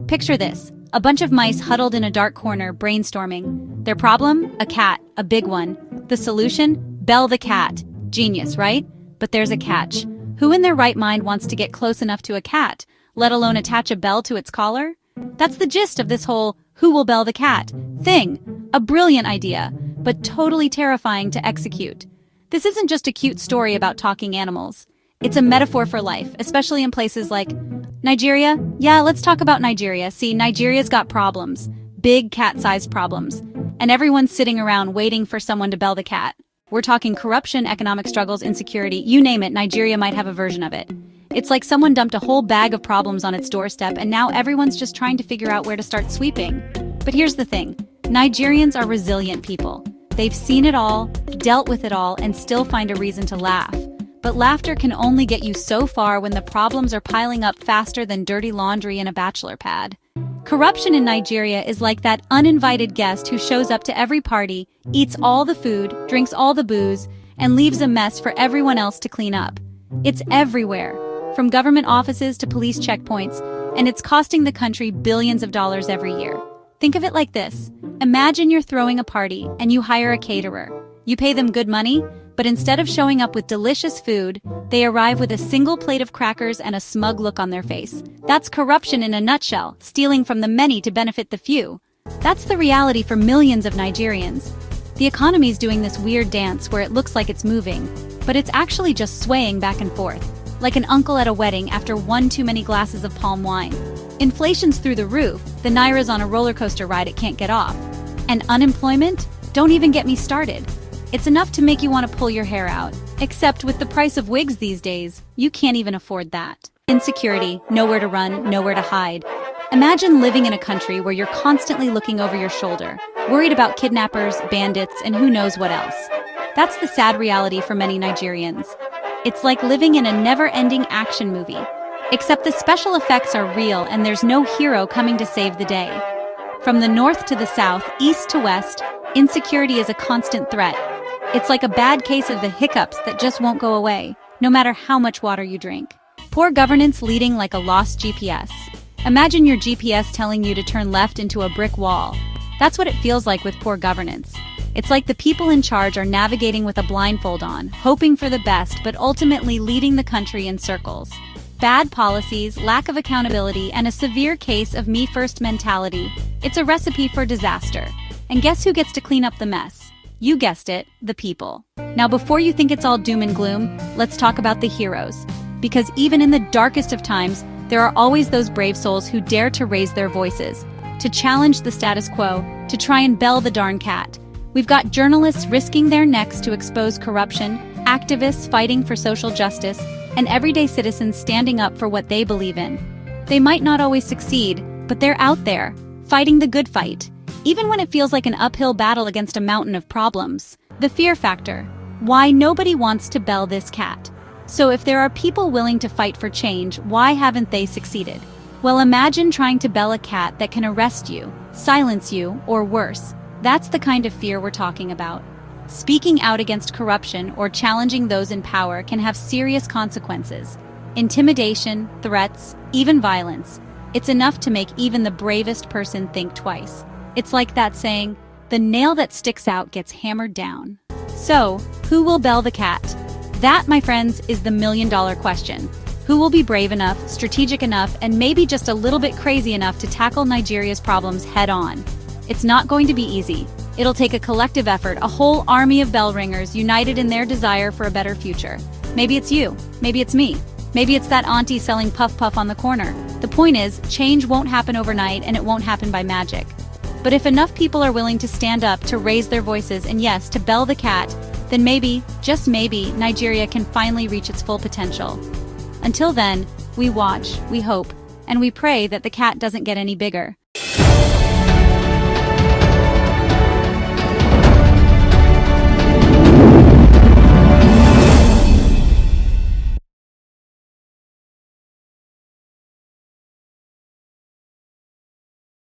Picture this. A bunch of mice huddled in a dark corner, brainstorming. Their problem? A cat, a big one. The solution? Bell the cat. Genius, right? But there's a catch. Who in their right mind wants to get close enough to a cat, let alone attach a bell to its collar? That's the gist of this whole "who will bell the cat" thing. A brilliant idea, but totally terrifying to execute. This isn't just a cute story about talking animals. It's a metaphor for life, especially in places like Nigeria. Yeah, let's talk about Nigeria. See, Nigeria's got problems. Big cat-sized problems. And everyone's sitting around waiting for someone to bell the cat. We're talking corruption, economic struggles, insecurity, you name it, Nigeria might have a version of it. It's like someone dumped a whole bag of problems on its doorstep and now everyone's just trying to figure out where to start sweeping. But here's the thing. Nigerians are resilient people. They've seen it all, dealt with it all, and still find a reason to laugh. But laughter can only get you so far when the problems are piling up faster than dirty laundry in a bachelor pad. Corruption in Nigeria is like that uninvited guest who shows up to every party, eats all the food, drinks all the booze, and leaves a mess for everyone else to clean up. It's everywhere, from government offices to police checkpoints, and it's costing the country billions of dollars every year. Think of it like this. Imagine you're throwing a party and you hire a caterer. You pay them good money, but instead of showing up with delicious food, they arrive with a single plate of crackers and a smug look on their face. That's corruption in a nutshell, stealing from the many to benefit the few. That's the reality for millions of Nigerians. The economy's doing this weird dance where it looks like it's moving, but it's actually just swaying back and forth, like an uncle at a wedding after one too many glasses of palm wine. Inflation's through the roof, the naira's on a roller coaster ride it can't get off. And unemployment? Don't even get me started. It's enough to make you want to pull your hair out. Except with the price of wigs these days, you can't even afford that. Insecurity, nowhere to run, nowhere to hide. Imagine living in a country where you're constantly looking over your shoulder, worried about kidnappers, bandits, and who knows what else. That's the sad reality for many Nigerians. It's like living in a never-ending action movie. Except the special effects are real and there's no hero coming to save the day. From the north to the south, east to west, insecurity is a constant threat. It's like a bad case of the hiccups that just won't go away, no matter how much water you drink. Poor governance leading like a lost GPS. Imagine your GPS telling you to turn left into a brick wall. That's what it feels like with poor governance. It's like the people in charge are navigating with a blindfold on, hoping for the best, but ultimately leading the country in circles. Bad policies, lack of accountability, and a severe case of me-first mentality. It's a recipe for disaster. And guess who gets to clean up the mess? You guessed it, the people. Now before you think it's all doom and gloom, let's talk about the heroes. Because even in the darkest of times, there are always those brave souls who dare to raise their voices, to challenge the status quo, to try and bell the darn cat. We've got journalists risking their necks to expose corruption, activists fighting for social justice, and everyday citizens standing up for what they believe in. They might not always succeed, but they're out there, fighting the good fight. Even when it feels like an uphill battle against a mountain of problems. The fear factor. Why nobody wants to bell this cat. So if there are people willing to fight for change, why haven't they succeeded? Well, imagine trying to bell a cat that can arrest you, silence you, or worse. That's the kind of fear we're talking about. Speaking out against corruption or challenging those in power can have serious consequences. Intimidation, threats, even violence. It's enough to make even the bravest person think twice. It's like that saying, the nail that sticks out gets hammered down. So, who will bell the cat? That, my friends, is the million-dollar question. Who will be brave enough, strategic enough, and maybe just a little bit crazy enough to tackle Nigeria's problems head-on? It's not going to be easy. It'll take a collective effort, a whole army of bell ringers united in their desire for a better future. Maybe it's you. Maybe it's me. Maybe it's that auntie selling Puff Puff on the corner. The point is, change won't happen overnight and it won't happen by magic. But if enough people are willing to stand up, to raise their voices, and yes, to bell the cat, then maybe, just maybe, Nigeria can finally reach its full potential. Until then, we watch, we hope, and we pray that the cat doesn't get any bigger.